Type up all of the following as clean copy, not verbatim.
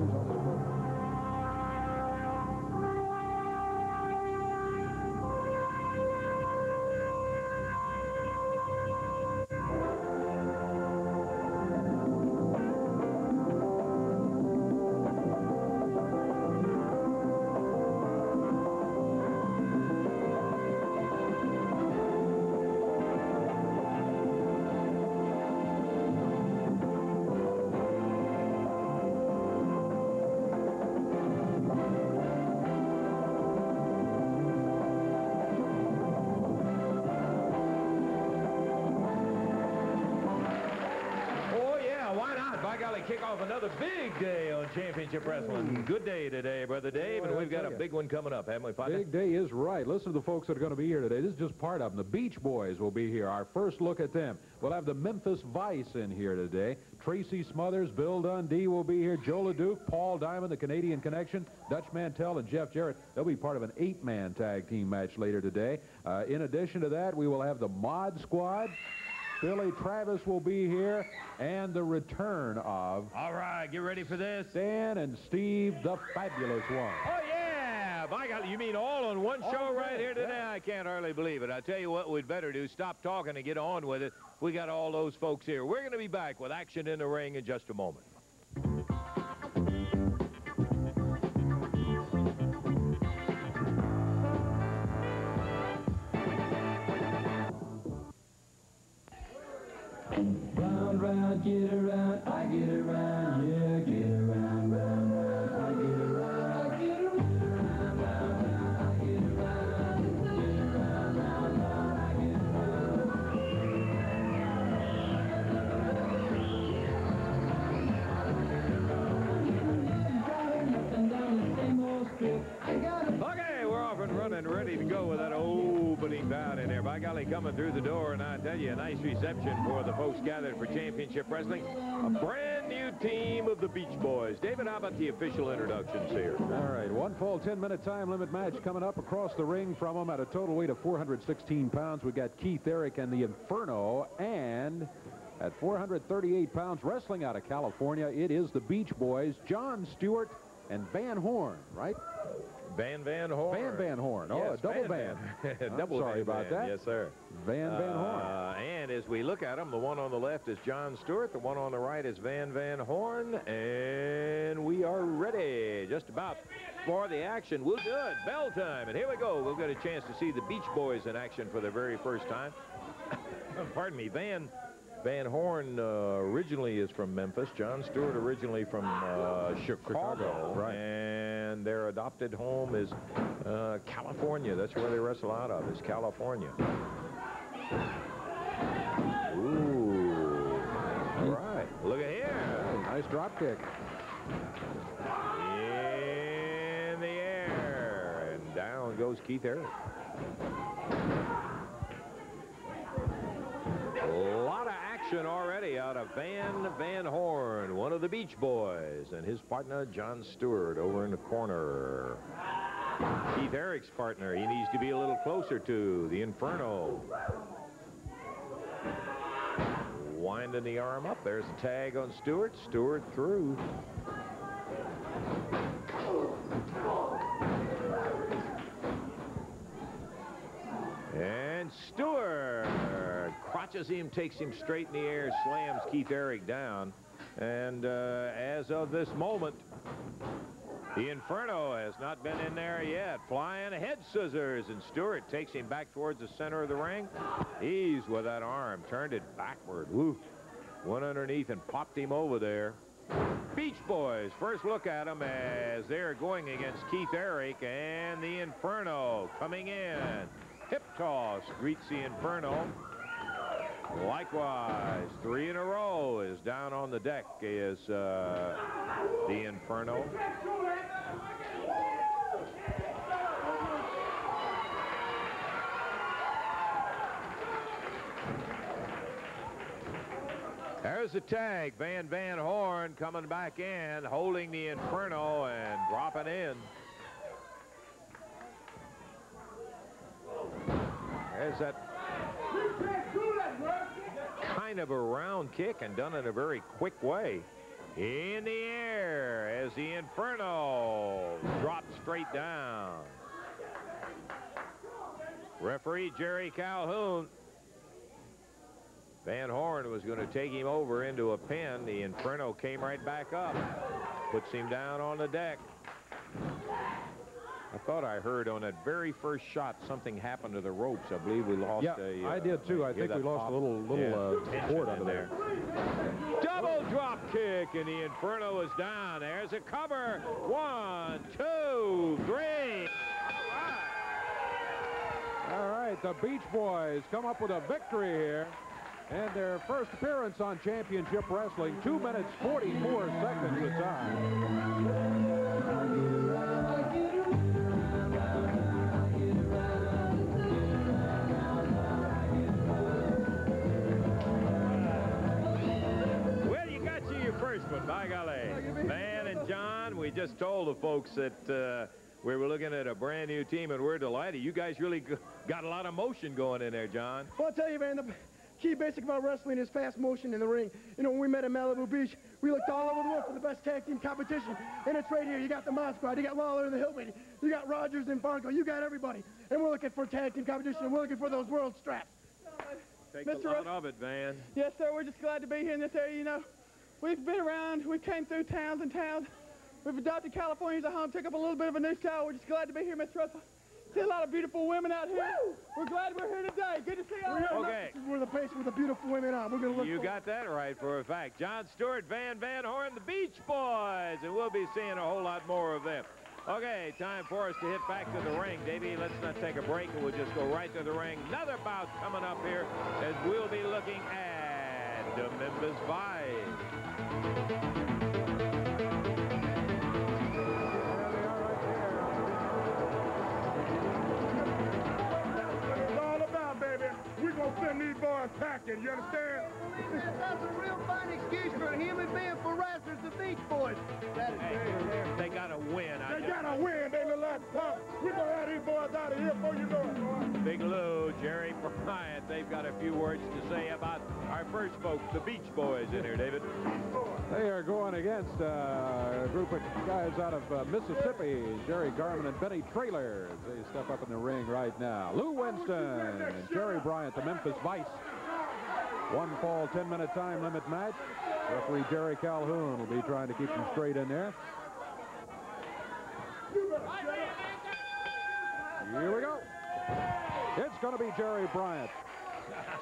announcers on this program. Kick off another big day on Championship Wrestling. Good day today, Brother Dave, and we've got a big one coming up, haven't we, partner? Big day is right. Listen to the folks that are going to be here today. This is just part of them. The Beach Boys will be here. Our first look at them. We'll have the Memphis Vice in here today. Tracy Smothers, Bill Dundee will be here. Joe LeDuc, Paul Diamond, the Canadian Connection, Dutch Mantell, and Jeff Jarrett. They'll be part of an 8-man tag team match later today. In addition to that, we will have the Mod Squad. Billy Travis will be here, and the return of... All right, get ready for this. Dan and Steve, the Fabulous One. Oh, yeah! By God, you mean all on one show right here today? Yeah. I can't hardly believe it. I tell you what we'd better do, stop talking and get on with it. We got all those folks here. We're going to be back with Action in the Ring in just a moment. Round, round, get around, I get around, yeah, get around, round, round, I get around, I get around, round, round, I get around, get around, round, round, I get Okay, we're off and running, ready to go with that opening bout in there. By golly, coming through the door, and I tell you, a nice reception for the folks gathered for Championship Wrestling. A brand new team of the Beach Boys. David, how about the official introductions here? All right, one full 10-minute time limit match coming up across the ring from them at a total weight of 416 pounds. We got Keith Eric and the Inferno, and at 438 pounds, wrestling out of California, it is the Beach Boys, Jon Stewart and Van Horn, right? Van Horn. Van Horn. Oh, yes, a double Van. Double sorry about that. Yes, sir. Van Horn. And as we look at them, the one on the left is Jon Stewart. The one on the right is Van Horn. And we are ready just about for the action. We'll do it. Bell time. And here we go. We'll get a chance to see the Beach Boys in action for the very first time. Pardon me. Van Horn originally is from Memphis. Jon Stewart originally from Chicago. Right. And their adopted home is California. That's where they wrestle out of, is California. Ooh. All right. Look at here. Nice drop kick. In the air. And down goes Keith Eric. A lot of action already out of Van Horn, one of the Beach Boys, and his partner, Jon Stewart, over in the corner. Keith Eric's partner, he needs to be a little closer to the Inferno. Winding the arm up. There's a tag on Stewart. Stewart through. And Stewart crotches him, takes him straight in the air, slams Keith Eric down. And as of this moment, the Inferno has not been in there yet. Flying head scissors, and Stewart takes him back towards the center of the ring. He's with that arm, turned it backward. Woo. Went underneath and popped him over there. Beach Boys, first look at them as they're going against Keith Eric and the Inferno coming in. Hip toss greets the Inferno. Likewise, 3 in a row is down on the deck is the Inferno. There's the tag. Van Horn coming back in, holding the Inferno and dropping in. There's that kind of a round kick and done in a very quick way. in the air as the Inferno drops straight down. Referee Jerry Calhoun. Van Horn was going to take him over into a pen. The Inferno came right back up. Puts him down on the deck. I thought I heard on that very first shot something happened to the ropes. I believe we lost a... I did too. I think we lost a little cord under there. Double drop kick, and the Inferno is down. There's a cover. 1, 2, 3. All right, the Beach Boys come up with a victory here. And their first appearance on Championship Wrestling, 2 minutes, 44 seconds of time. Well, you got your first one, by golly. Van and John, we just told the folks that we were looking at a brand new team, and we're delighted. You guys really got a lot of motion going in there, John. Well, I'll tell you, Van, the key basic about wrestling is fast motion in the ring. You know, when we met at Malibu Beach, we looked all over the world for the best tag team competition, and it's right here. You got the Mod Squad, you got Lawler and the Hillbilly, you got Rogers and Bonko, you got everybody. And we're looking for tag team competition, and we're looking for those world straps. Take a lot of it, Van. Yes, sir. We're just glad to be here in this area. You know, we've been around. We came through towns and towns. We've adopted California as a home, took up a little bit of a new style. We're just glad to be here, Mr. Russell. See a lot of beautiful women out here. We're glad we're here today. Good to see you all. Okay. This is where the place where the beautiful women are. We're going to look You got that right for a fact. John Stewart, Van Horn, the Beach Boys, and we'll be seeing a whole lot more of them. Okay, time for us to hit back to the ring. Davey, let's not take a break, and we'll just go right to the ring. Another bout coming up here as we'll be looking at the Memphis Vice. Send these boys packing, you understand? That's a real fine excuse for a human being for wrestlers, the Beach Boys. That is great. They got to win. They got to win. They look like tough. We're going to have these boys out of here before you know it, boy. Big Lou, Jerry Bryant, they've got a few words to say about our first folks, the Beach Boys in here, David. They are going against a group of guys out of Mississippi, Jerry Garman and Benny Traylor. They step up in the ring right now. Lou Winston and Jerry Bryant, the Memphis Vice. One fall, 10-minute time limit match. Referee Jerry Calhoun will be trying to keep them straight in there. Here we go. It's going to be Jerry Bryant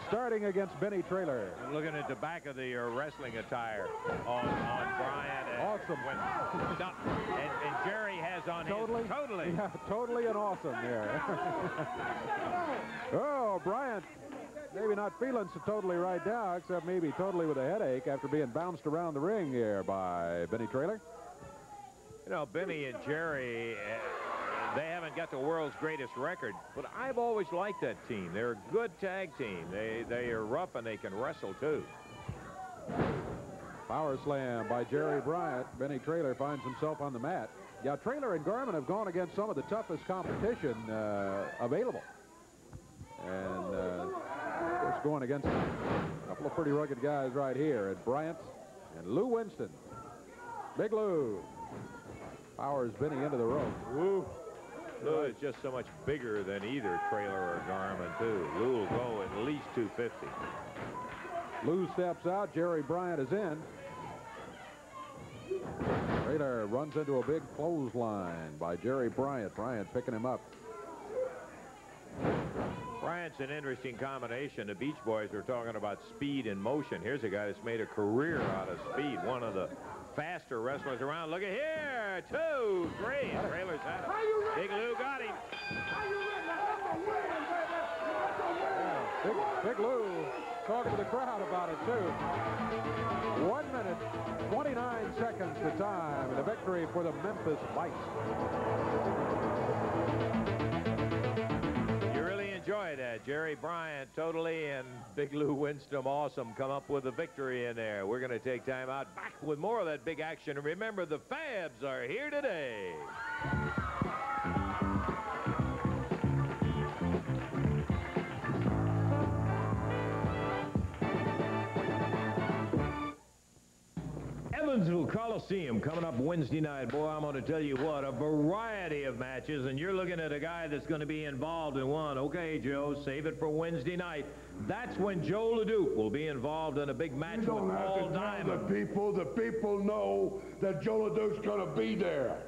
starting against Benny Traylor. I'm looking at the back of the wrestling attire on Bryant. Awesome. And Jerry has on Totally. his... Totally. Yeah, totally and awesome there. Oh, Bryant, maybe not feeling so totally right now, except maybe totally with a headache after being bounced around the ring here by Benny Traylor. You know, Benny and Jerry, they haven't got the world's greatest record, but I've always liked that team. They're a good tag team. They are rough and they can wrestle too. Power slam by Jerry Bryant. Benny Traylor finds himself on the mat. Yeah, Traylor and Garman have gone against some of the toughest competition available. And just going against a couple of pretty rugged guys right here. And Bryant and Lou Winston. Big Lou powers Benny into the rope. Woo. Lou is just so much bigger than either Traylor or Garman, too. Lou will go at least 250. Lou steps out. Jerry Bryant is in. Traylor runs into a big clothesline by Jerry Bryant. Bryant picking him up. Bryant's an interesting combination. The Beach Boys were talking about speed and motion. Here's a guy that's made a career out of speed. One of the faster wrestlers around. Look at here. 2, 3. Traylor's had it. Big Lou got him. Big Lou talking to the crowd about it, too. 1 minute, 29 seconds the time, and a victory for the Memphis Vice. You really enjoy that. Jerry Bryant totally and Big Lou Winston awesome come up with a victory in there. We're going to take time out, back with more of that big action. And remember, the Fabs are here today. Evansville Coliseum coming up Wednesday night. Boy, I'm going to tell you what, a variety of matches, and you're looking at a guy that's going to be involved in one. Okay, Joe, save it for Wednesday night. That's when Joe LeDuc will be involved in a big match with Paul Diamond. The people know that Joe LeDuc's going to be there.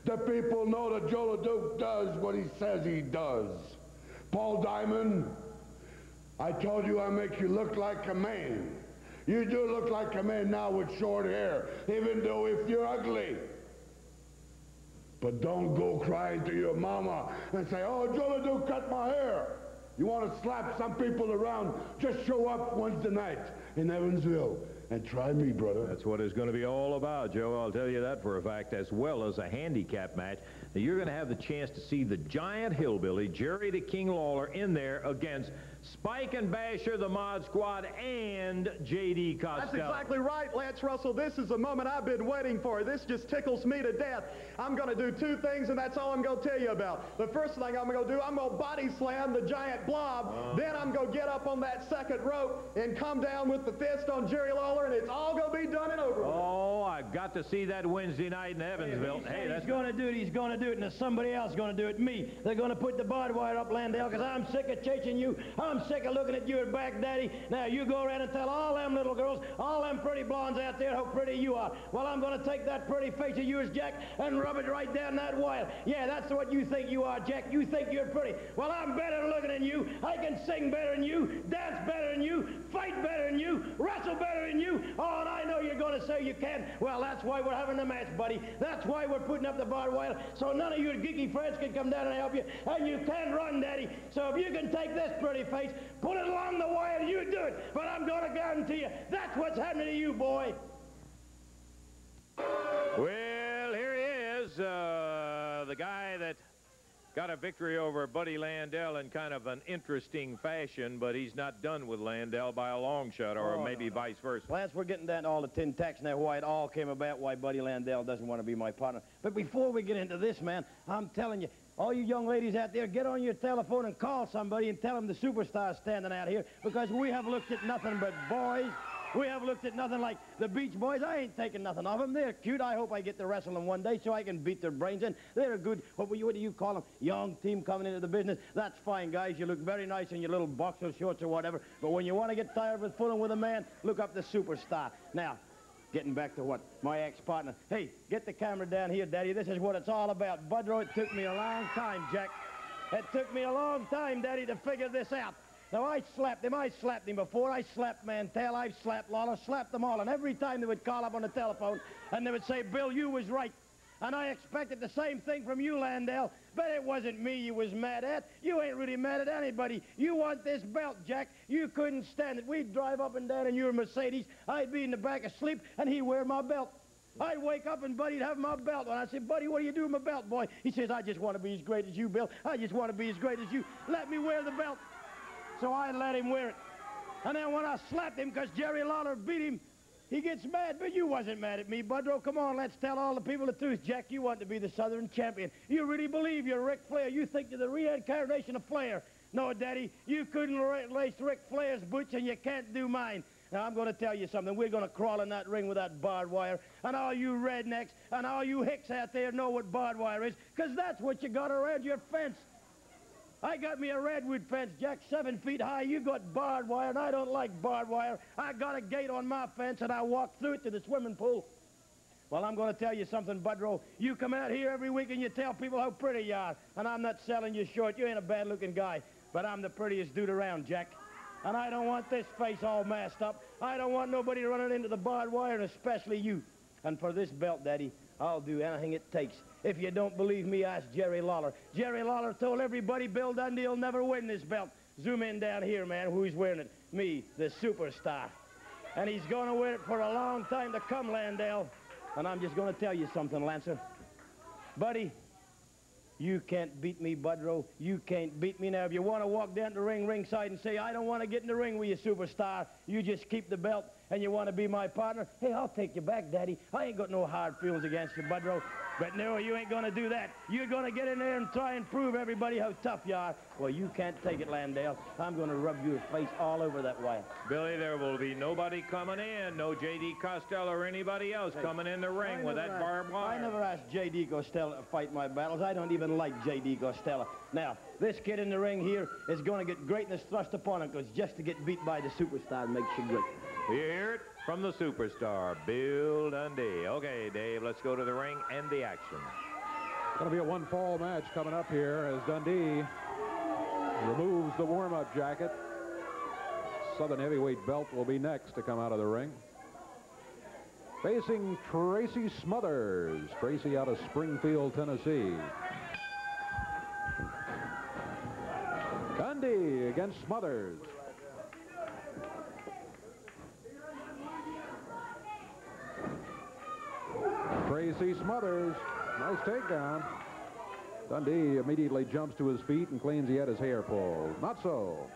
The people know that Joe LeDuc does what he says he does. Paul Diamond, I told you I make you look like a man. You do look like a man now with short hair, even though if you're ugly. But don't go crying to your mama and say, oh, Joe LeDuc cut my hair. You want to slap some people around, just show up Wednesday night in Evansville and try me, brother. That's what it's going to be all about, Joe. I'll tell you that for a fact, as well as a handicap match. Now, you're going to have the chance to see the giant hillbilly, Jerry the King Lawler, in there against Spike and Basher, the Mod Squad, and J.D. Costello. That's exactly right, Lance Russell. This is the moment I've been waiting for. This just tickles me to death. I'm going to do two things, and that's all I'm going to tell you about. The first thing I'm going to do, I'm going to body slam the giant blob. Then I'm going to get up on that second rope and come down with the fist on Jerry Lawler, and it's all going to be done and over with. Oh, I've got to see that Wednesday night in Evansville. Hey, that's going to do it. He's going to do it, and there's somebody else going to do it. Me. They're going to put the barbed wire up, Landell, because I'm sick of chasing you. I'm sick of looking at you at back, Daddy. Now, you go around and tell all them little girls, all them pretty blondes out there how pretty you are. Well, I'm going to take that pretty face of yours, Jack, and rub it right down that wire. Yeah, that's what you think you are, Jack. You think you're pretty. Well, I'm better looking than you. I can sing better than you, dance better than you, fight better than you, wrestle better than you. Oh, and I know you're going to say you can. Well, that's why we're having the match, buddy. That's why we're putting up the barbed wire, so none of your geeky friends can come down and help you. And you can run, Daddy. So if you can take this pretty face, put it along the wire, you do it. But I'm going to guarantee you, that's what's happening to you, boy. Well, here he is, the guy that got a victory over Buddy Landell in kind of an interesting fashion, but he's not done with Landell by a long shot, or maybe vice versa. Lance, we're getting down to all the tin tacks now, why it all came about, why Buddy Landell doesn't want to be my partner. But before we get into this, man, I'm telling you, all you young ladies out there, get on your telephone and call somebody and tell them the superstar's standing out here, because we have looked at nothing but boys. We have looked at nothing like the Beach Boys. I ain't taking nothing of them. They're cute. I hope I get to wrestle them one day so I can beat their brains in. They're a good, what do you call them, young team coming into the business. That's fine, guys. You look very nice in your little boxer shorts or whatever. But when you want to get tired with fooling with a man, look up the superstar. Now, getting back to what my ex-partner. Hey, get the camera down here, Daddy. This is what it's all about. Budrow, it took me a long time, Jack. It took me a long time, Daddy, to figure this out. Now, I slapped him before. I slapped Mantell, I've slapped Lawler, slapped them all. And every time they would call up on the telephone and they would say, Bill, you was right. And I expected the same thing from you, Landell. But it wasn't me you was mad at. You ain't really mad at anybody. You want this belt, Jack. You couldn't stand it. We'd drive up and down in your Mercedes. I'd be in the back asleep, and he'd wear my belt. I'd wake up and Buddy'd have my belt on. I'd say, Buddy, what do you do with my belt, boy? He says, I just want to be as great as you, Bill. I just want to be as great as you. Let me wear the belt. So I let him wear it. And then when I slapped him because Jerry Lawler beat him, he gets mad. But you wasn't mad at me, Budrow. Come on, let's tell all the people the truth. Jack, you want to be the Southern champion. You really believe you're Ric Flair. You think you're the reincarnation of Flair. No, Daddy, you couldn't lace Ric Flair's boots, and you can't do mine. Now, I'm going to tell you something. We're going to crawl in that ring with that barbed wire. And all you rednecks and all you hicks out there know what barbed wire is, because that's what you got around your fence. I got me a redwood fence, Jack, 7 feet high. You got barbed wire, and I don't like barbed wire. I got a gate on my fence, and I walk through it to the swimming pool. Well, I'm going to tell you something, Budrow. You come out here every week and you tell people how pretty you are, and I'm not selling you short. You ain't a bad-looking guy, but I'm the prettiest dude around, Jack. And I don't want this face all masked up. I don't want nobody running into the barbed wire, and especially you. And for this belt, Daddy, I'll do anything it takes. If you don't believe me, ask Jerry Lawler. Jerry Lawler told everybody Bill Dundee will never win this belt. Zoom in down here, man. Who's wearing it? Me, the superstar. And he's going to wear it for a long time to come, Landell. And I'm just going to tell you something, Lancer. Buddy, you can't beat me, Budrow. You can't beat me. Now, if you want to walk down to the ringside and say, I don't want to get in the ring with you, superstar, you just keep the belt and you want to be my partner, hey, I'll take you back, Daddy. I ain't got no hard feelings against you, Budrow. But no, you ain't going to do that. You're going to get in there and try and prove everybody how tough you are. Well, you can't take it, Landale. I'm going to rub your face all over that wire. Billy, there will be nobody coming in. No J.D. Costello or anybody else coming in the ring with that barbed wire. I never asked J.D. Costello to fight my battles. I don't even like J.D. Costello. Now, this kid in the ring here is going to get greatness thrust upon him, because just to get beat by the superstar makes you great. You hear it from the superstar, Bill Dundee. Okay, Dave, let's go to the ring and the action. Going to be a one-fall match coming up here as Dundee removes the warm-up jacket. Southern heavyweight belt will be next to come out of the ring. Facing Tracy Smothers. Tracy out of Springfield, Tennessee. Dundee against Smothers. Tracy Smothers, nice takedown. Dundee immediately jumps to his feet and claims he had his hair pulled. Not so.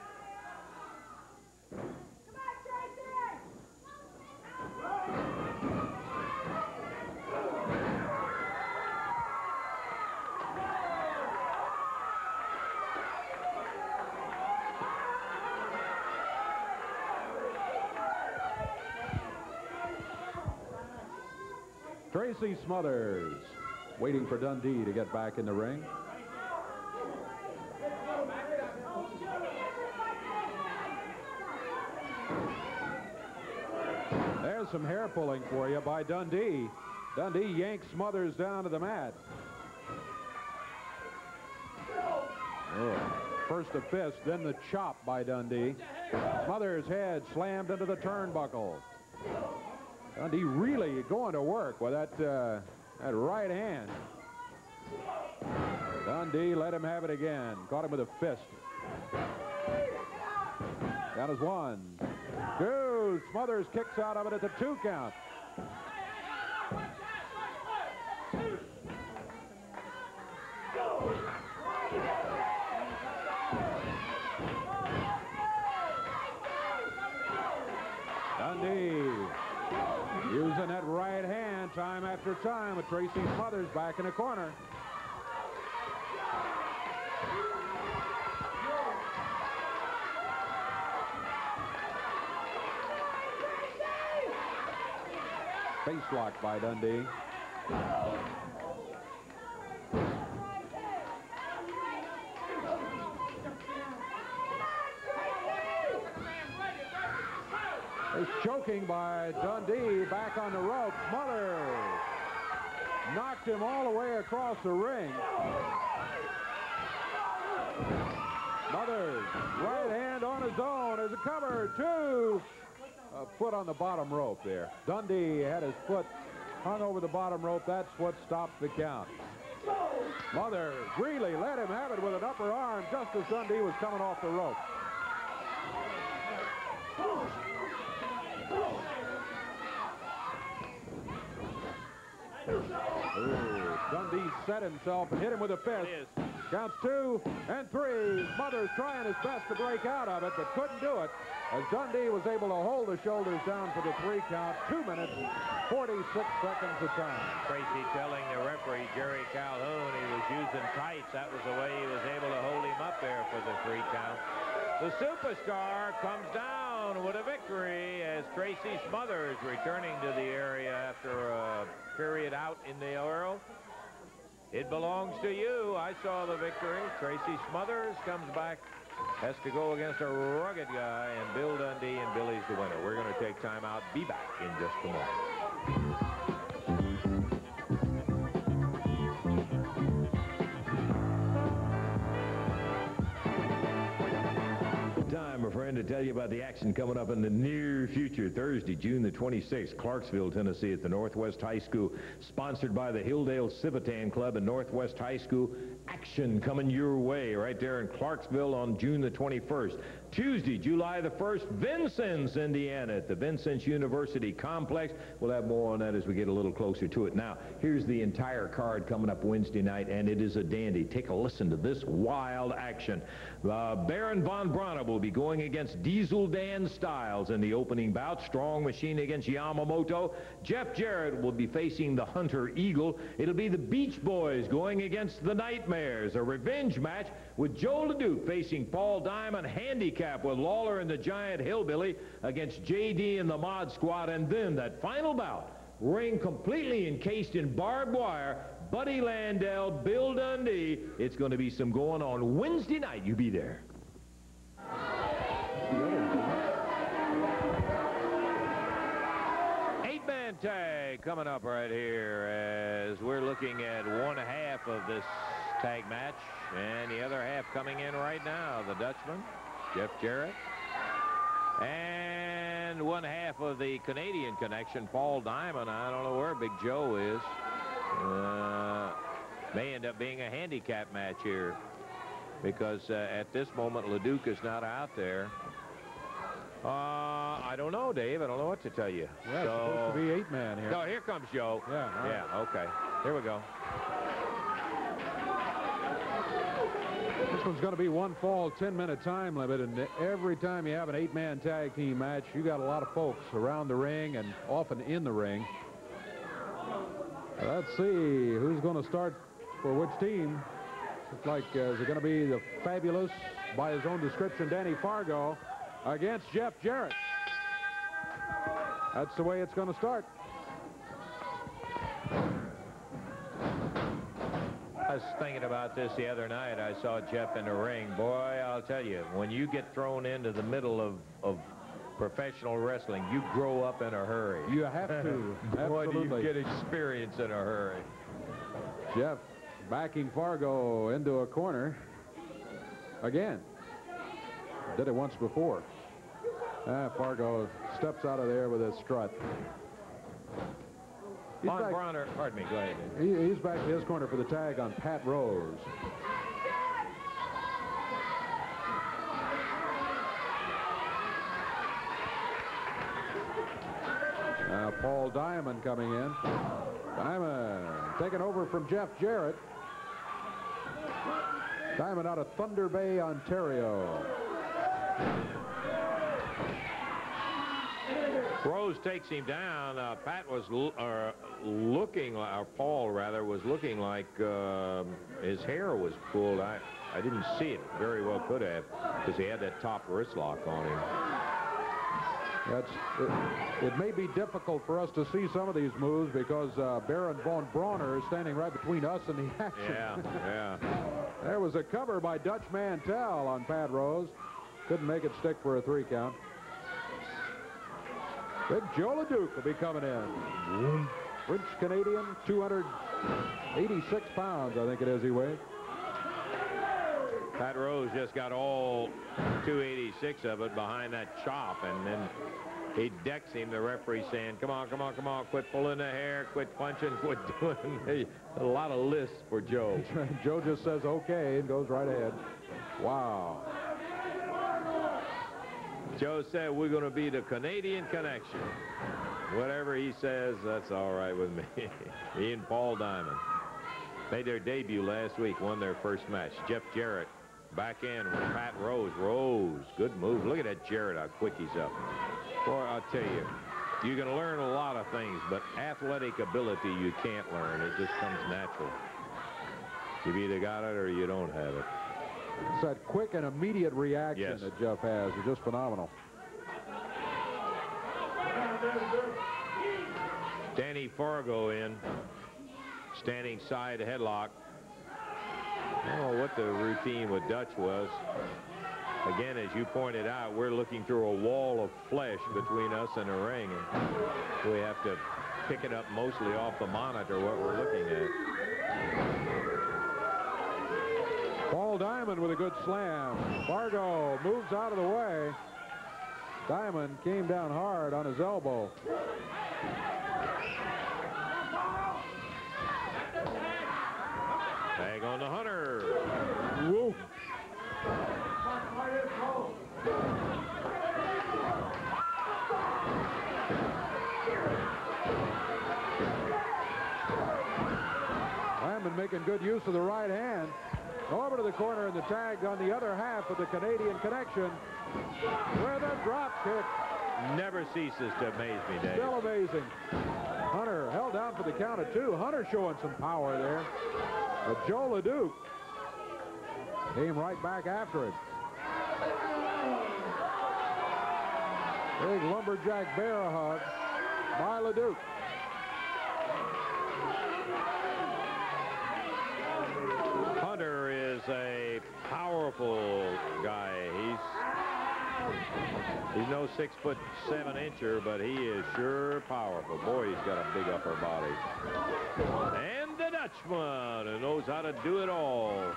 Tracy Smothers waiting for Dundee to get back in the ring. There's some hair pulling for you by Dundee. Dundee yanks Smothers down to the mat. Oh. First a fist, then the chop by Dundee. Smothers' head slammed into the turnbuckle. Dundee really going to work with that right hand. Dundee let him have it again. Caught him with a fist. Down as 1, 2. Smothers kicks out of it at the 2 count. Dundee using that right hand time after time with Tracy Smothers back in the corner. Face lock by Dundee. It's choking by Dundee back on the rope. Smothers knocked him all the way across the ring. Smothers, right hand on his own as a cover. 2. A foot on the bottom rope there. Dundee had his foot hung over the bottom rope. That's what stopped the count. Smothers really let him have it with an upper arm just as Dundee was coming off the rope. Ooh, Dundee set himself and hit him with a fist. Counts 2 and 3. Smothers trying his best to break out of it, but couldn't do it, as Dundee was able to hold the shoulders down for the 3 count. 2 minutes, 46 seconds of time. Tracy telling the referee, Jerry Calhoun, he was using tights. That was the way he was able to hold him up there for the 3 count. The superstar comes down with a victory as Tracy Smothers returning to the area after a period out in the Euro. It belongs to you. I saw the victory. Tracy Smothers comes back, has to go against a rugged guy, and Bill Dundee, and Billy's the winner. We're going to take time out. Be back in just a moment. Time, my friend, to tell you about the action coming up in the near future. Thursday, June the 26th, Clarksville, Tennessee at the Northwest High School, sponsored by the Hilldale Civitan Club and Northwest High School. Action coming your way right there in Clarksville on June the 21st. Tuesday, July the 1st, Vincennes, Indiana, at the Vincennes University Complex. We'll have more on that as we get a little closer to it. Now, here's the entire card coming up Wednesday night, and it is a dandy. Take a listen to this wild action. Baron von Braun will be going against Diesel Dan Styles in the opening bout. Strong Machine against Yamamoto. Jeff Jarrett will be facing the Hunter Eagle. It'll be the Beach Boys going against the Nightmares. A revenge match with Joe LeDuc facing Paul Diamond. Handicap with Lawler and the Giant Hillbilly against JD and the Mod Squad. And then that final bout, ring completely encased in barbed wire, Buddy Landel, Bill Dundee. It's going to be some going on Wednesday night. You be there. Eight-man tag coming up right here as we're looking at one half of this tag match, and the other half coming in right now. The Dutchman, Jeff Jarrett, and one half of the Canadian connection, Paul Diamond. I don't know where Big Joe is. May end up being a handicap match here because at this moment LeDuc is not out there. I don't know, Dave. I don't know what to tell you. Yeah, it's supposed to be 8-man here. No, here comes Joe. Yeah. Right. Yeah, okay. Here we go. This one's going to be one fall, 10-minute time limit, and every time you have an 8-man tag team match, you got a lot of folks around the ring and often in the ring. Let's see who's going to start for which team. Looks like is it going to be the fabulous, by his own description, Danny Fargo against Jeff Jarrett. That's the way it's going to start. I was thinking about this the other night. I saw Jeff in the ring. Boy, I'll tell you, when you get thrown into the middle of professional wrestling, you grow up in a hurry. You have to. Boy, do Absolutely. you get experience in a hurry. Jeff backing Fargo into a corner again. Did it once before. Fargo steps out of there with his strut. Von Bronner, pardon me, go ahead. He's back in his corner for the tag on Pat Rose. Now Paul Diamond coming in. Diamond taking over from Jeff Jarrett. Diamond out of Thunder Bay, Ontario. Rose takes him down. Pat was looking, or Paul rather, was looking like his hair was pulled. I didn't see it. Very well could have, because he had that top wrist lock on him. It may be difficult for us to see some of these moves because Baron von Bronner is standing right between us and the action. Yeah. There was a cover by Dutch Mantell on Pat Rose. Couldn't make it stick for a 3 count. Big Joe LeDuc will be coming in. French Canadian, 286 pounds, I think it is he weighs. Pat Rose just got all 286 of it behind that chop, and then he decks him, the referee saying, come on, quit pulling the hair, quit punching, quit doing a lot of lists for Joe. Joe just says okay and goes right ahead. Wow. Joe said we're going to be the Canadian connection. Whatever he says, that's all right with me. He and Paul Diamond made their debut last week, won their first match. Jeff Jarrett back in with Pat Rose. Rose, good move. Look at that Jarrett, how quick he's up. Boy, I'll tell you, you can learn a lot of things, but athletic ability you can't learn. It just comes natural. You've either got it or you don't have it. It's that quick and immediate reaction that Jeff has. It's just phenomenal. Danny Fargo in, standing side headlock. I don't know what the routine with Dutch was. Again, as you pointed out, we're looking through a wall of flesh between us and the ring, and we have to pick it up mostly off the monitor, what we're looking at. Paul Diamond with a good slam. Fargo moves out of the way. Diamond came down hard on his elbow. Tag on the Hunter. Woo. Diamond making good use of the right hand. Over to the corner and the tag on the other half of the Canadian Connection with a drop kick. Never ceases to amaze me, Dave. Still amazing. Hunter held down for the count of 2. Hunter showing some power there. But Joe LeDuc came right back after it. Big lumberjack bear hug by LeDuc. Hunter is a powerful guy. He's no 6'7" but he is sure powerful. Boy, he's got a big upper body. And the Dutchman, who knows how to do it all.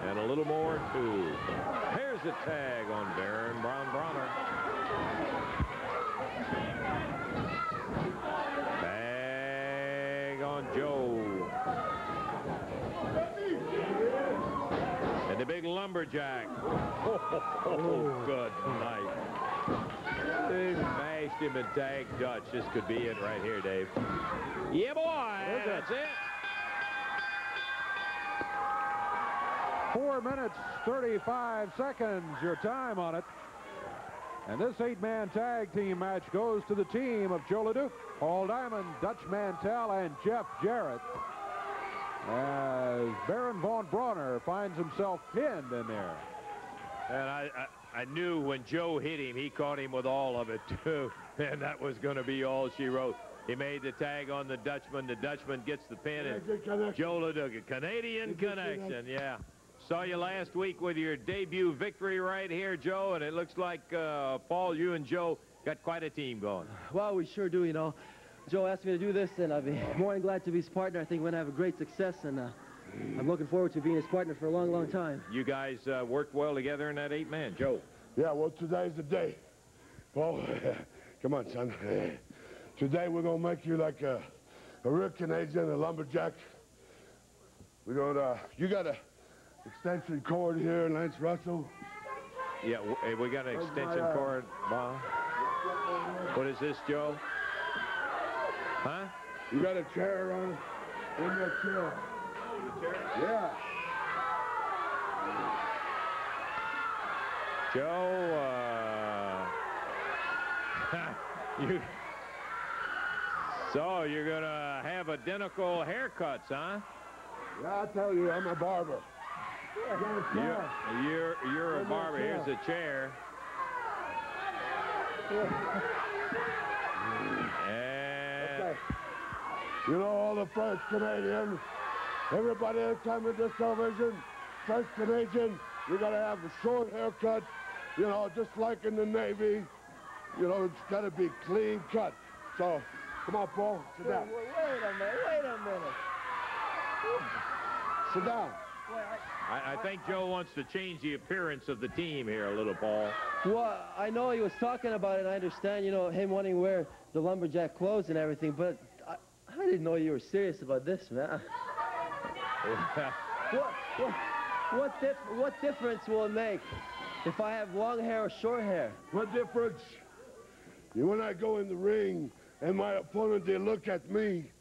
And a little more, too. Here's a tag on Baron Bronner. Tag on Joe. And the big lumberjack. Oh, good night. They mashed him and tagged Dutch. This could be it right here, Dave. Yeah, boy. That's it. 4 minutes, 35 seconds, your time on it. And this 8-man tag team match goes to the team of Joe LeDuc, Paul Diamond, Dutch Mantell, and Jeff Jarrett. As Baron von Bronner finds himself pinned in there. And I knew when Joe hit him, he caught him with all of it, too. And that was going to be all she wrote. He made the tag on the Dutchman. The Dutchman gets the pin. And Joe LeDuc, a Canadian Connection, yeah. Saw you last week with your debut victory right here, Joe. And it looks like, Paul, you and Joe got quite a team going. Well, we sure do, you know. Joe asked me to do this, and I'd be more than glad to be his partner. I think we're going to have a great success, and I'm looking forward to being his partner for a long, long time. You guys worked well together in that 8-man, Joe. Yeah, well, today's the day. Well, come on, son. Today we're going to make you like a real Canadian, a lumberjack. We're going to, you got a extension cord here, Lance Russell. Yeah, we got an extension cord, Bob. What is this, Joe? Huh? You got a chair on it? In that chair. Yeah. Joe, so you're going to have identical haircuts, huh? Yeah, I tell you, I'm a barber. You're a barber. Here's a chair. And you know, all the French Canadians, everybody that comes to this television, French Canadian, you got to have a short haircut, you know, just like in the Navy. You know, it's got to be clean cut. So, come on, Paul, sit down. Wait a minute. Sit down. I think Joe wants to change the appearance of the team here a little, Paul. Well, I know he was talking about it. I understand, you know, him wanting to wear the lumberjack clothes and everything, but I didn't know you were serious about this, man. What difference will it make if I have long hair or short hair? What difference? When I go in the ring and my opponent, they look at me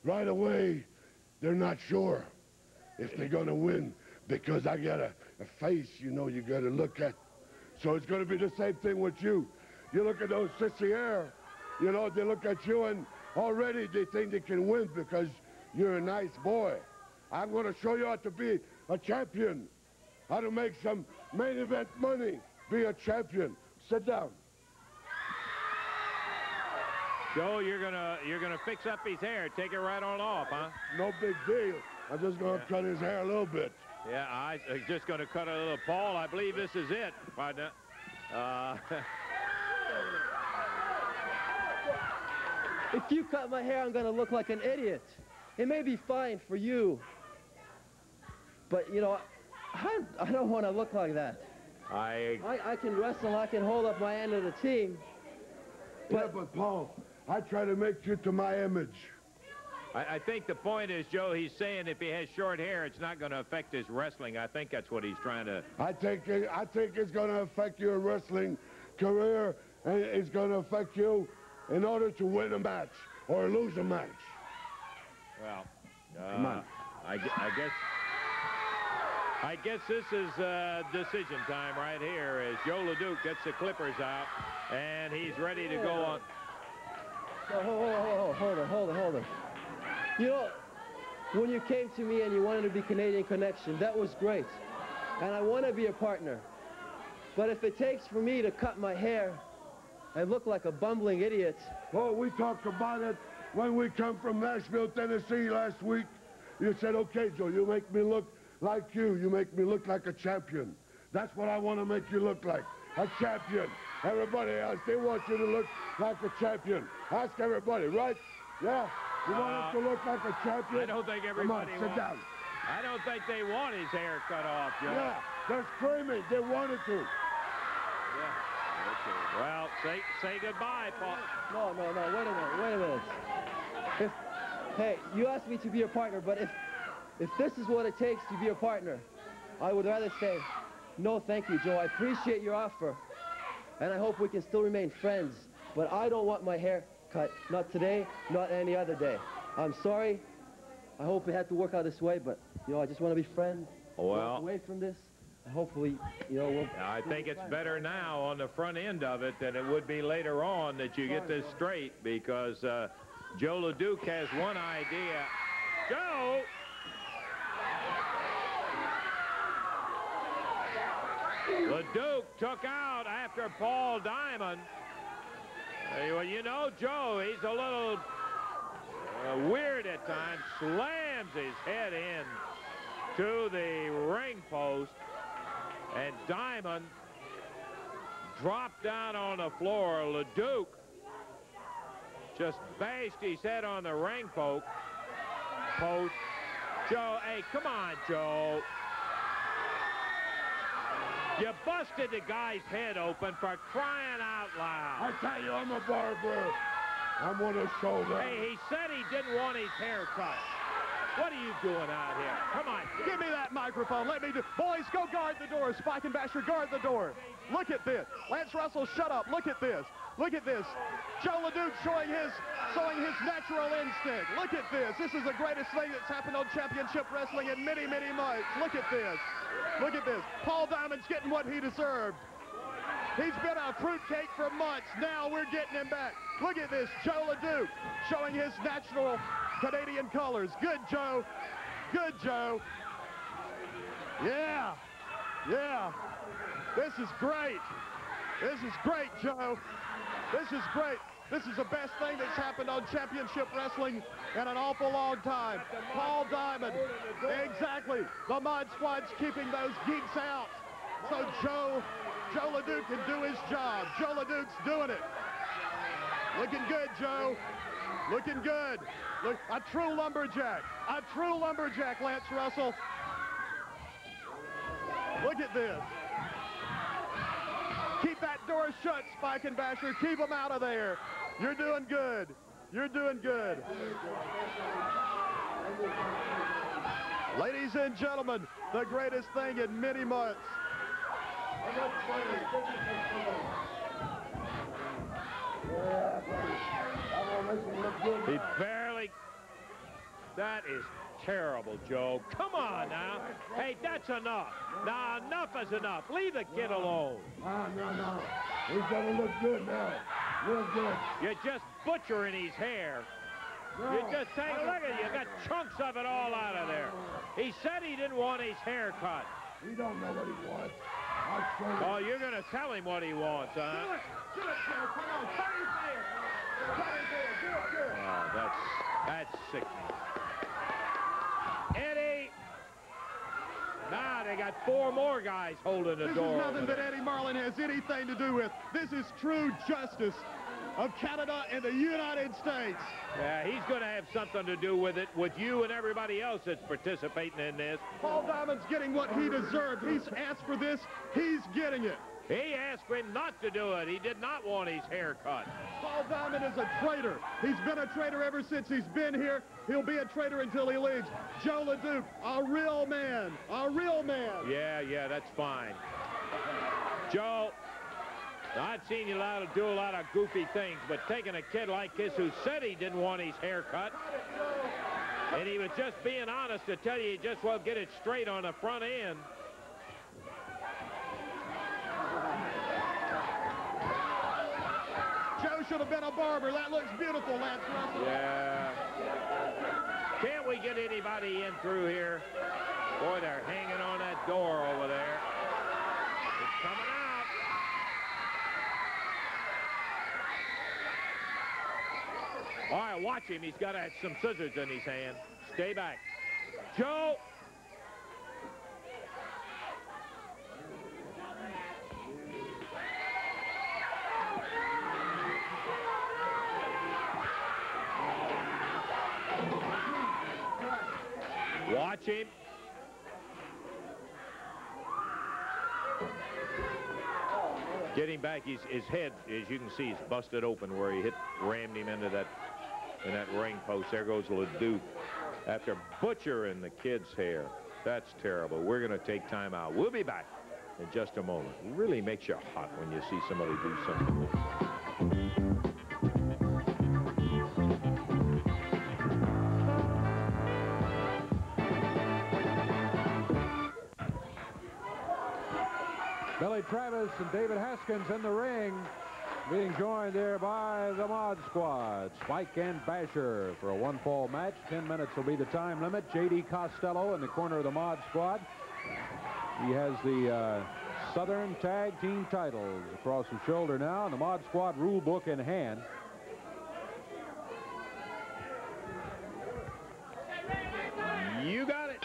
right away, they're not sure if they're going to win because I got a face, you know, you got to look at. So it's going to be the same thing with you. You look at those sissy hair, you know, they look at you and already they think they can win because you're a nice boy. I'm going to show you how to be a champion, how to make some main event money, be a champion. Sit down. Joe, you're gonna fix up his hair, take it right on off, huh? No big deal. I'm just gonna cut his hair a little bit. Yeah, I'm just gonna cut a little. Paul, I believe this is it. If you cut my hair, I'm gonna look like an idiot. It may be fine for you, but you know, I don't want to look like that. I can wrestle, I can hold up my end of the team. But Paul, I try to make you to my image. I think the point is, Joe, he's saying if he has short hair, it's not going to affect his wrestling. I think that's what he's trying to... I think it's going to affect your wrestling career, and it's going to affect you in order to win a match or lose a match. Well, come on. I guess this is decision time right here as Joe LeDuc gets the clippers out, and he's ready to go on. Hold on. You know, when you came to me and you wanted to be Canadian Connection, that was great. And I want to be a partner. But if it takes for me to cut my hair and look like a bumbling idiot... Well, we talked about it when we come from Nashville, Tennessee last week. You said, okay, Joe, you make me look like you. You make me look like a champion. That's what I want to make you look like, a champion. Everybody else, they want you to look like a champion. Ask everybody, right? Yeah? You want us to look like a champion? I don't think everybody Come on, sit down. I don't think they want his hair cut off, Joe. Yeah, they're screaming. They wanted to. Yeah. Okay. Well, say goodbye, Paul. No, wait a minute. Hey, you asked me to be a partner, but if this is what it takes to be a partner, I would rather say, no, thank you, Joe. I appreciate your offer, and I hope we can still remain friends, but I don't want my hair cut, not today, not any other day. I'm sorry. I hope it had to work out this way, but, you know, I just want to be friends. Well, walk away from this. Hopefully, you know, we'll... I think it's better now on the front end of it than it would be later on that you get this straight, because Joe LeDuc has one idea. Joe! LeDuc took out after Paul Diamond. Well, you know, Joe, he's a little weird at times. Slams his head in to the ring post. And Diamond dropped down on the floor. LeDuc just bashed his head on the ring post. Joe, hey, come on, Joe. You busted the guy's head open for crying out loud. I tell you, I'm a barber. I'm on a shoulder. Hey, he said he didn't want his hair cut. What are you doing out here? Come on. Give me that microphone. Let me do. Boys, go guard the door. Spike and Basher, guard the door. Look at this. Lance Russell, shut up. Look at this. Look at this. Joe LeDuc showing his natural instinct. Look at this. This is the greatest thing that's happened on championship wrestling in many, many months. Look at this. Look at this. Paul Diamond's getting what he deserved. He's been a fruitcake for months. Now we're getting him back. Look at this. Joe LeDuc showing his natural Canadian colors. Good, Joe. Good, Joe. Yeah. Yeah. This is great. This is great, Joe. This is great. This is the best thing that's happened on championship wrestling in an awful long time. Paul Diamond. Exactly. The Mod Squad's keeping those geeks out. So Joe LeDuc can do his job. Joe LeDuc's doing it. Looking good, Joe. Looking good. Look, a true lumberjack. A true lumberjack, Lance Russell. Look at this. Keep that door shut, Spike and Basher. Keep them out of there. You're doing good. You're doing good. Ladies and gentlemen, the greatest thing in many months. He barely... That is terrible, Joe. Come on now. Hey, that's enough. Now, enough is enough. Leave the kid alone. No. He's going to look good now. Real good. You're just butchering his hair. No. You just take a look at it. You got chunks of it all out of there. He said he didn't want his hair cut. He don't know what he wants. Oh, you're going to tell him what he wants, huh? Do it, Joe. Come on. Cut his hair. Cut his hair. Do it. Oh, that's sickening. Eddie. Now they got 4 more guys holding the door. This is nothing that Eddie Marlin has anything to do with. This is true justice of Canada and the United States. Yeah, he's going to have something to do with it, with you and everybody else that's participating in this. Paul Diamond's getting what he deserved. He's asked for this. He's getting it. He asked him not to do it. He did not want his hair cut. Paul Diamond is a traitor. He's been a traitor ever since he's been here. He'll be a traitor until he leaves. Joe LeDuc, a real man. A real man. Yeah, that's fine. Joe, I've seen you do a lot of goofy things, but taking a kid like this who said he didn't want his hair cut, And he was just being honest to tell you he just won't get it straight on the front end. Joe should have been a barber. That looks beautiful, Lance Russell. Yeah. Can't we get anybody in through here? Boy, they're hanging on that door over there. It's coming out. All right, watch him. He's got some scissors in his hand. Stay back. Joe. Watch him. Getting back, his head, as you can see, is busted open where he rammed him into that ring post. There goes LeDuc after butchering the kid's hair. That's terrible. We're going to take time out. We'll be back in just a moment. It really makes you hot when you see somebody do something. Billy Travis and David Haskins in the ring, being joined there by the Mod Squad, Spike and Basher, for a one-fall match. 10 minutes will be the time limit. J.D. Costello in the corner of the Mod Squad. He has the Southern Tag Team titles across his shoulder now, and the Mod Squad rule book in hand. You got it.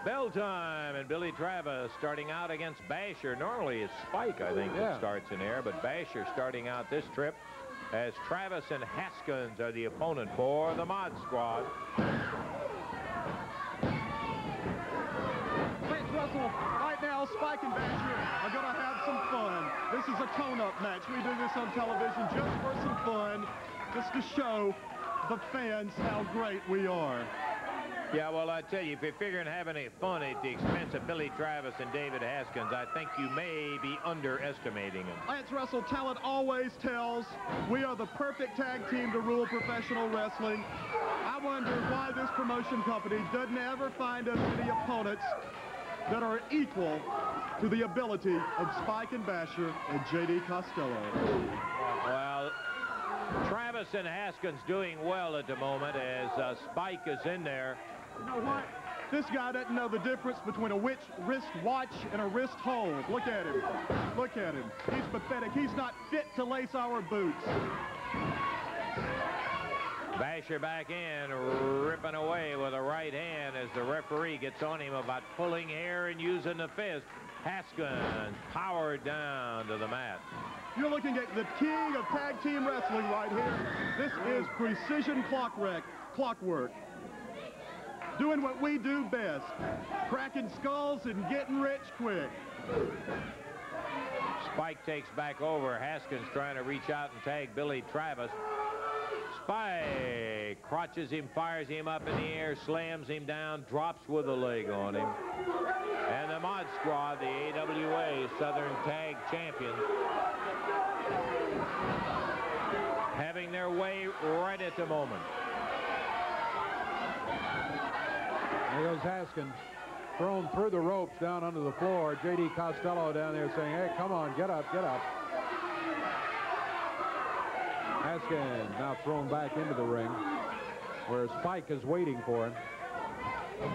Bell time, and Billy Travis starting out against Basher. Normally it's Spike, I think, that starts in there, but Basher starting out this trip as Travis and Haskins are the opponent for the Mod Squad. Lance Russell, right now, Spike and Basher are going to have some fun. This is a tone-up match. We do this on television just for some fun, just to show the fans how great we are. Yeah, well, I tell you, if you're figuring having any fun at the expense of Billy Travis and David Haskins, I think you may be underestimating them. Lance Russell, talent always tells. We are the perfect tag team to rule professional wrestling. I wonder why this promotion company doesn't ever find us any opponents that are equal to the ability of Spike and Basher and J.D. Costello. Well, Travis and Haskins doing well at the moment as Spike is in there. You know what? This guy doesn't know the difference between a wrist watch and a wrist hold. Look at him. Look at him. He's pathetic. He's not fit to lace our boots. Basher back in, ripping away with a right hand as the referee gets on him about pulling hair and using the fist. Haskins powered down to the mat. You're looking at the king of tag team wrestling right here. This is precision clockwork. Doing what we do best, cracking skulls and getting rich quick. Spike takes back over. Haskins trying to reach out and tag Billy Travis. Spike crotches him, fires him up in the air, slams him down, drops with a leg on him. And the Mod Squad, the AWA Southern Tag Champions, having their way right at the moment. There goes Haskins, thrown through the ropes down onto the floor. J.D. Costello down there saying, hey, come on, get up, get up. Haskins now thrown back into the ring where Spike is waiting for him.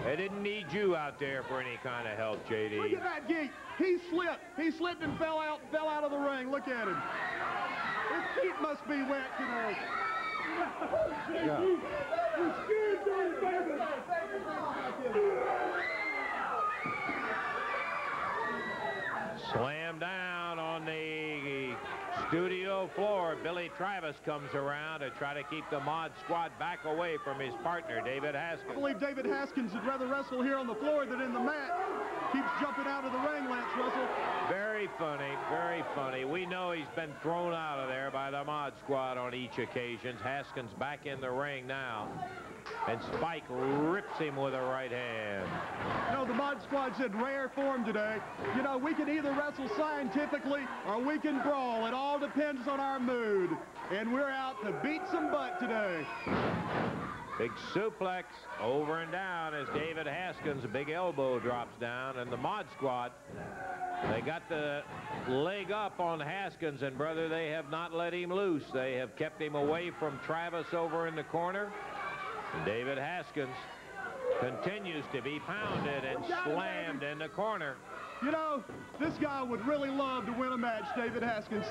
They didn't need you out there for any kind of help, J.D. Look at that geek. He slipped. He slipped and fell out of the ring. Look at him. His feet must be wet today. Yeah. Slam down on the studio floor. Billy Travis comes around to try to keep the Mod Squad back away from his partner, David Haskins. I believe David Haskins would rather wrestle here on the floor than in the mat. Keeps jumping out of the ring, Lance Russell. Very funny, very funny. We know he's been thrown out of there by the Mod Squad on each occasion. Haskins back in the ring now. And Spike rips him with a right hand. No, the Mod Squad's in rare form today. You know, we can either wrestle scientifically or we can brawl. It all depends on our mood. And we're out to beat some butt today. Big suplex over and down as David Haskins, a big elbow drops down, and the Mod Squad, they got the leg up on Haskins, and brother, they have not let him loose. They have kept him away from Travis over in the corner. And David Haskins continues to be pounded and slammed in the corner. You know, this guy would really love to win a match, David Haskins.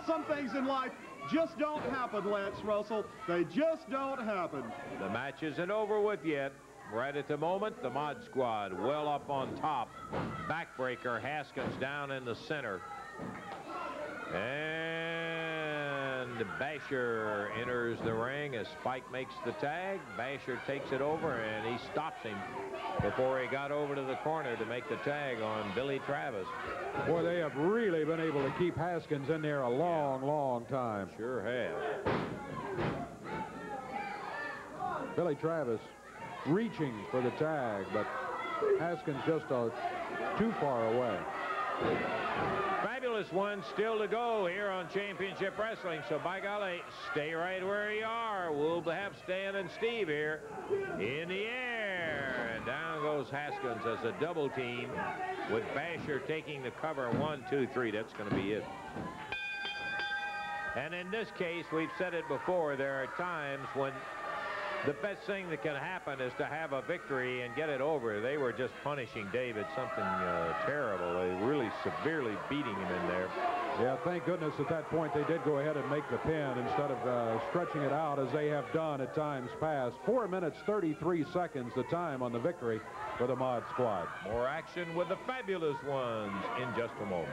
Some things in life just don't happen, Lance Russell. They just don't happen. The match isn't over with yet. Right at the moment, the Mod Squad well up on top. Backbreaker, Haskins down in the center. And Basher enters the ring as Spike makes the tag. Basher takes it over, and he stops him before he got over to the corner to make the tag on Billy Travis. Boy, they have really been able to keep Haskins in there a long, long time. Sure have. Billy Travis reaching for the tag, but Haskins just too far away. Fabulous one still to go here on Championship Wrestling, so by golly, stay right where you are. We'll have Stan and Steve here in the air. And down goes Haskins as a double team with Basher taking the cover. 1, 2, 3. That's going to be it. And in this case, we've said it before, there are times when the best thing that can happen is to have a victory and get it over. They were just punishing David something terrible. They really severely beating him in there. Yeah, thank goodness at that point they did go ahead and make the pin instead of stretching it out as they have done at times past. 4 minutes, 33 seconds the time on the victory for the Mod Squad. More action with the Fabulous Ones in just a moment.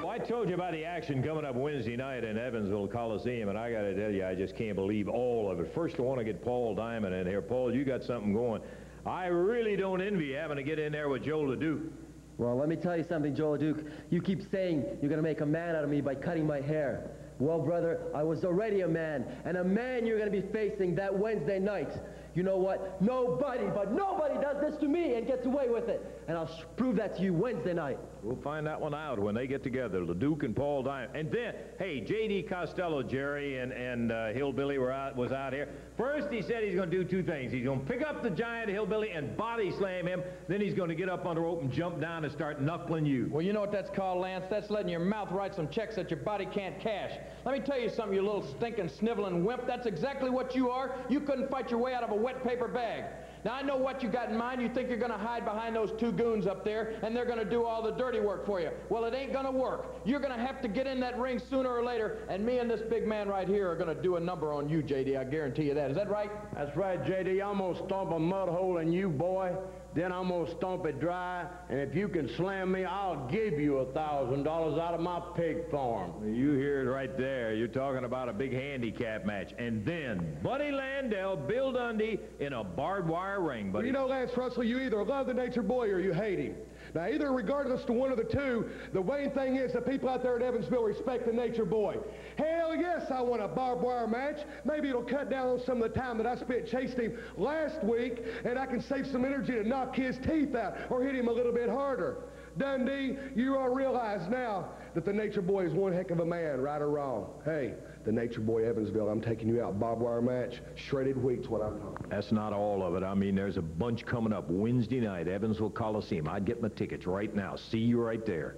I told you about the action coming up Wednesday night in Evansville Coliseum, and I got to tell you, I just can't believe all of it. First, I want to get Paul Diamond in here. Paul, you got something going. I really don't envy having to get in there with Joe LeDuc. Well, let me tell you something, Joe LeDuc. You keep saying you're going to make a man out of me by cutting my hair. Well, brother, I was already a man, and a man you're going to be facing that Wednesday night. You know what? Nobody does this to me and gets away with it. And I'll prove that to you Wednesday night. We'll find that one out when they get together, LeDuc and Paul Diamond. And then, hey, J.D. Costello, Jerry, and Hillbilly was out here. First, he said he's going to do two things. He's going to pick up the giant Hillbilly and body slam him. Then he's going to get up on the rope and jump down and start knuckling you. Well, you know what that's called, Lance? That's letting your mouth write some checks that your body can't cash. Let me tell you something, you little stinking, sniveling wimp. That's exactly what you are. You couldn't fight your way out of a wet paper bag. Now, I know what you got in mind. You think you're going to hide behind those two goons up there, and they're going to do all the dirty work for you. Well, it ain't going to work. You're going to have to get in that ring sooner or later, and me and this big man right here are going to do a number on you, J.D. I guarantee you that. Is that right? That's right, J.D. I'm going to stomp a mud hole in you, boy. Then I'm going to stomp it dry, and if you can slam me, I'll give you $1,000 out of my pig farm. You hear it right there. You're talking about a big handicap match. And then Buddy Landel, Bill Dundee in a barbed wire ring. Buddy. Well, you know, Lance Russell, you either love the Nature Boy or you hate him. Now, either regardless to one of the two, the main thing is that people out there in Evansville respect the Nature Boy. Hell yes, I want a barbed wire match. Maybe it'll cut down on some of the time that I spent chasing him last week, and I can save some energy to knock his teeth out or hit him a little bit harder. Dundee, you all realize now that the Nature Boy is one heck of a man, right or wrong. Hey, the Nature Boy Evansville, I'm taking you out. Barbed wire match, shredded wheat's what I'm talking. That's not all of it. I mean, there's a bunch coming up Wednesday night, Evansville Coliseum. I'd get my tickets right now. See you right there.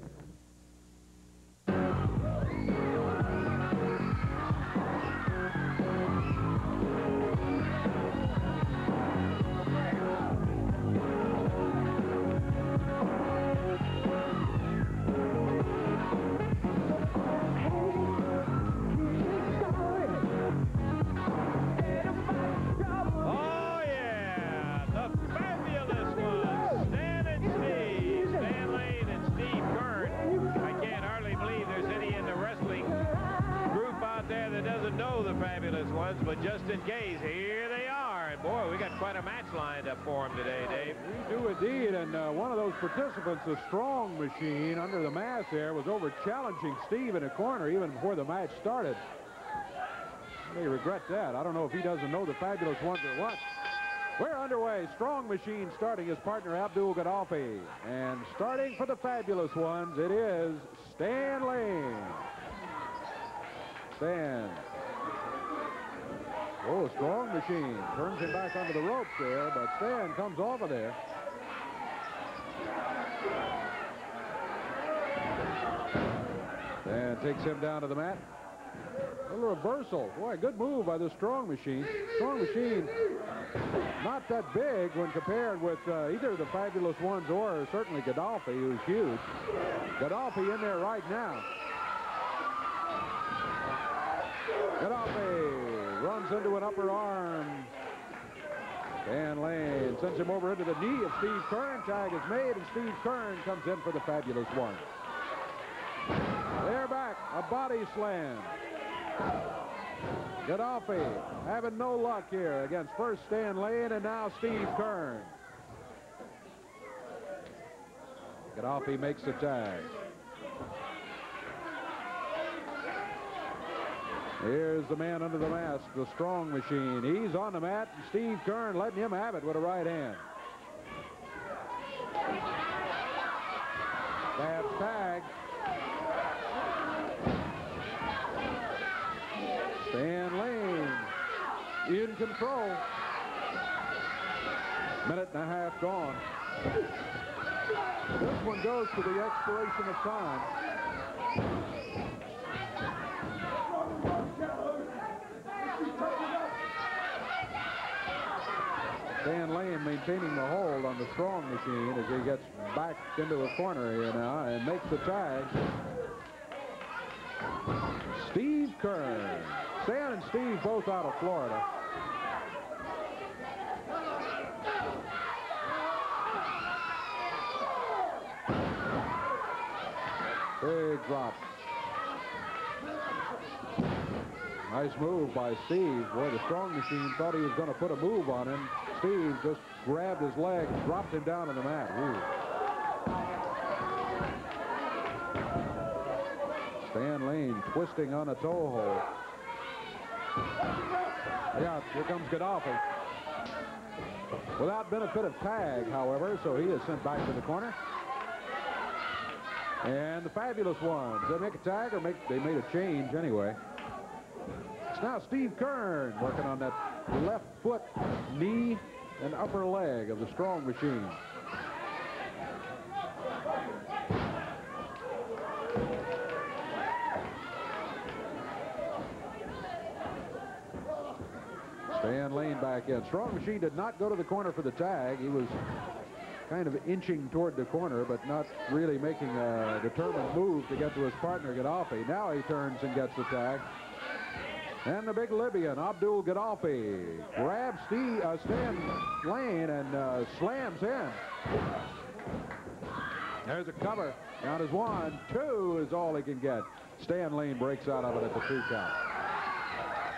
But just in case, here they are. And boy, we got quite a match lined up for them today, Dave. We do indeed, and one of those participants, the Strong Machine, under the mask there, was over challenging Steve in a corner even before the match started. They regret that. I don't know if he doesn't know the Fabulous Ones or what. We're underway. Strong Machine starting his partner Abdul Gaddafi. And starting for the fabulous ones, it is Stan Lane. Stan. Oh, Strong Machine turns him back onto the ropes there, but Stan comes off of there. And takes him down to the mat. A little reversal. Boy, good move by the Strong Machine. Strong Machine, not that big when compared with either the Fabulous Ones or certainly Gaddafi, who's huge. Gaddafi in there right now. Gaddafi runs into an upper arm. Stan Lane sends him over into the knee of Steve Keirn. Tag is made, and Steve Keirn comes in for the Fabulous Ones. They're back. A body slam. Gaddafi having no luck here against first Stan Lane and now Steve Keirn. Gaddafi makes the tag. Here's the man under the mask, the Strong Machine. He's on the mat, and Steve Keirn letting him have it with a right hand. Stabs tag. Stan Lane in control. Minute and a half gone. This one goes to the expiration of time. Stan Lane maintaining the hold on the Strong Machine as he gets back into a corner here now and makes the tag. Steve Keirn. Stan and Steve both out of Florida. Big drop. Nice move by Steve. Boy, the Strong Machine thought he was going to put a move on him. Steve just grabbed his leg, dropped him down on the mat. Ooh. Stan Lane twisting on a toe hold. Yeah, here comes Gaddafi. Without benefit of tag, however, so he is sent back to the corner. And the Fabulous Ones, they make a tag or they made a change anyway. It's now Steve Keirn working on that left foot, knee, and upper leg of the Strong Machine. Stan Lane back in. Strong Machine did not go to the corner for the tag. He was kind of inching toward the corner, but not really making a determined move to get to his partner, Gaddafi. Now he turns and gets the tag. And the big Libyan, Abdul Gaddafi, grabs Stan Lane and slams in. There's a cover. Count is 1, 2 is all he can get. Stan Lane breaks out of it at the 2 count.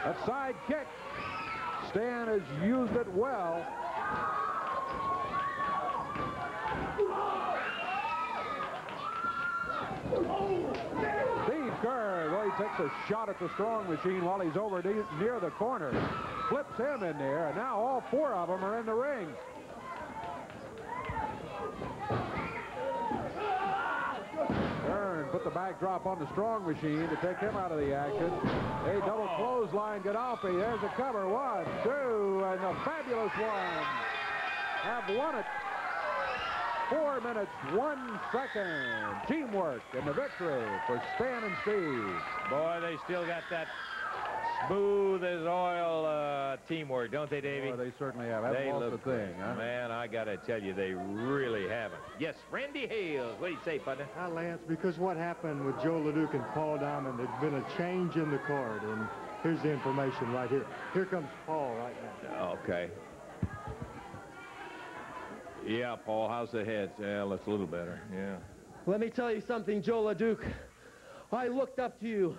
That side kick. Stan has used it well. Steve Keirn, well, he takes a shot at the Strong Machine while he's over near the corner. Flips him in there, and now all 4 of them are in the ring. Keirn put the backdrop on the Strong Machine to take him out of the action. A double clothesline, Gaddafi. There's a cover. 1, 2, and the Fabulous Ones have won it. 4 minutes, 1 second. Teamwork and the victory for Stan and Steve. Boy, they still got that smooth as oil teamwork, don't they, Davey? Oh, they certainly have. That's the thing, huh? Man, I got to tell you, they really haven't. Yes, Randy Hales. What do you say, partner? Hi, Lance, because what happened with Joe LeDuc and Paul Diamond, there's been a change in the card, and here's the information right here. Here comes Paul right now. Okay. Yeah, Paul, how's the head? Yeah, that's a little better, yeah. Let me tell you something, Joe LeDuc. I looked up to you.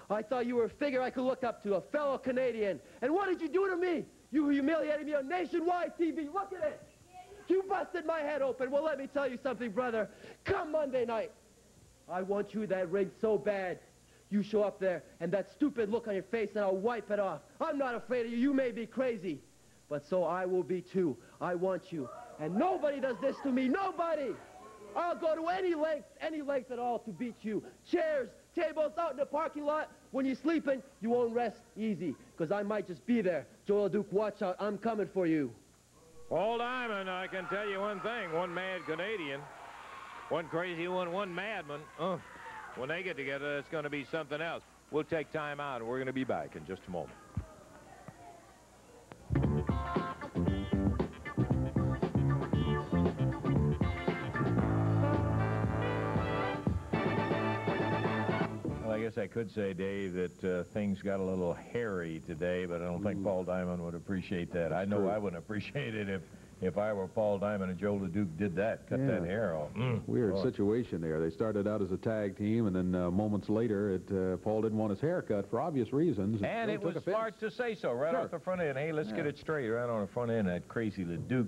I thought you were a figure I could look up to, a fellow Canadian. And what did you do to me? You humiliated me on nationwide TV. Look at it. You busted my head open. Well, let me tell you something, brother. Come Monday night, I want you that ring so bad. You show up there, and that stupid look on your face, and I'll wipe it off. I'm not afraid of you. You may be crazy, but so I will be too. I want you. And nobody does this to me. Nobody! I'll go to any length at all to beat you. Chairs, tables out in the parking lot. When you're sleeping, you won't rest easy, because I might just be there. Joe LeDuc, watch out. I'm coming for you. Paul Diamond, I can tell you one thing. One mad Canadian, one crazy one, one madman. When they get together, it's going to be something else. We'll take time out, and we're going to be back in just a moment. I guess I could say, Dave, that things got a little hairy today, but I don't think Paul Diamond would appreciate that. I know I wouldn't appreciate it if I were Paul Diamond and Joe LeDuc did that, cut that hair off. Weird situation there. They started out as a tag team, and then moments later, Paul didn't want his hair cut for obvious reasons. And it was smart to say so right off the front end. Hey, let's get it straight right on the front end. That crazy LeDuc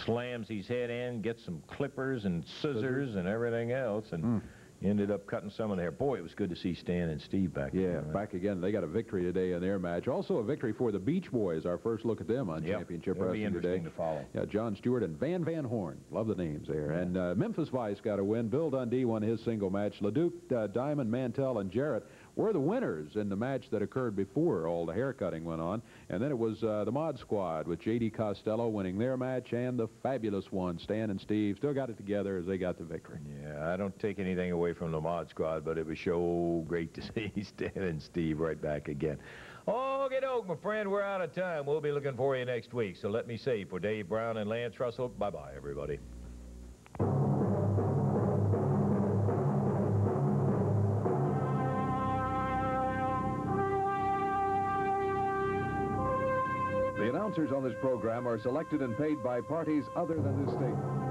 slams his head in, gets some clippers and scissors and everything else, and ended up cutting some of the hair. Boy, it was good to see Stan and Steve back there. Back again. They got a victory today in their match. Also a victory for the Beach Boys. Our first look at them on Championship Wrestling today. It'll be interesting to follow. Yeah, John Stewart and Van Horn. Love the names there. And Memphis Vice got a win. Bill Dundee won his single match. LeDuc, Diamond, Mantell, and Jarrett were the winners in the match that occurred before all the hair cutting went on. And then it was the Mod Squad with J.D. Costello winning their match, and the fabulous one, Stan and Steve, still got it together as they got the victory. Yeah, I don't take anything away from the Mod Squad, but it was so great to see Stan and Steve right back again. Okay, doke, my friend, we're out of time. We'll be looking for you next week. So let me say, for Dave Brown and Lance Russell, bye-bye, everybody. The announcers on this program are selected and paid by parties other than this station.